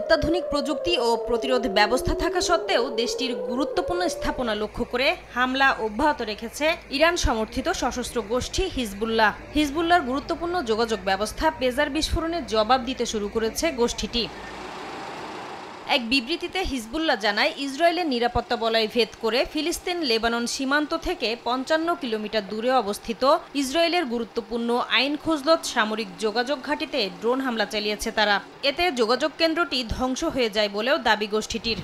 অত্যাধুনিক প্রযুক্তি ও প্রতিরোধ ব্যবস্থা থাকা সত্ত্বেও দেশটির গুরুত্বপূর্ণ স্থাপনা লক্ষ্য করে হামলা অব্যাহত রেখেছে ইরান সমর্থিত সশস্ত্র গোষ্ঠী হিজবুল্লাহ। হিজবুল্লাহর গুরুত্বপূর্ণ যোগাযোগ ব্যবস্থা পেজার বিস্ফোরণের জবাব দিতে শুরু করেছে গোষ্ঠীটি। এক বিবৃতিতে হিজবুল্লাহ জানায়, ইসরায়েলের নিরাপত্তা বলয় ভেদ করে ফিলিস্তিন লেবানন সীমান্ত থেকে ৫৫ কিলোমিটার দূরে অবস্থিত ইসরায়েলের গুরুত্বপূর্ণ আইন খোজলত সামরিক যোগাযোগ ঘাঁটিতে ড্রোন হামলা চালিয়েছে তারা। এতে যোগাযোগ কেন্দ্রটি ধ্বংস হয়ে যায় বলেও দাবি গোষ্ঠীটির।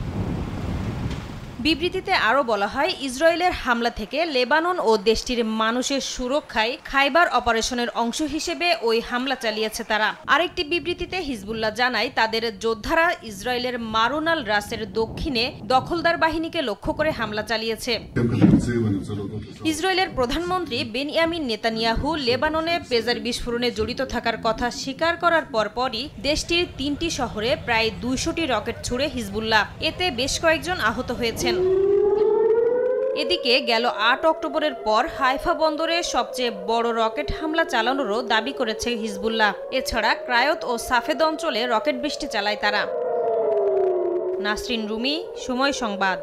বিবৃতিতে আরও বলা হয়, ইসরায়েলের হামলা থেকে লেবানন ও দেশটির মানুষের সুরক্ষায় খাইবার অপারেশনের অংশ হিসেবে ওই হামলা চালিয়েছে তারা। আরেকটি বিবৃতিতে হিজবুল্লাহ জানায়, তাদের যোদ্ধারা ইসরায়েলের মারুন আল রাসের দক্ষিণে দখলদার বাহিনীকে লক্ষ্য করে হামলা চালিয়েছে। ইসরায়েলের প্রধানমন্ত্রী বেনিয়ামিন নেতানিয়াহু লেবাননে পেজার বিস্ফোরণে জড়িত থাকার কথা স্বীকার করার পরপরই দেশটির ৩টি শহরে প্রায় ২০০টি রকেট ছুড়ে হিজবুল্লাহ। এতে বেশ কয়েকজন আহত হয়েছেন। এদিকে গেল ৮ অক্টোবরের পর হাইফা বন্দরে সবচেয়ে বড় রকেট হামলা চালানোরও দাবি করেছে হিজবুল্লাহ। এছাড়া ক্রায়ত ও সাফেদ অঞ্চলে রকেট বৃষ্টি চালায় তারা। নাসরিন রুমি, সময় সংবাদ।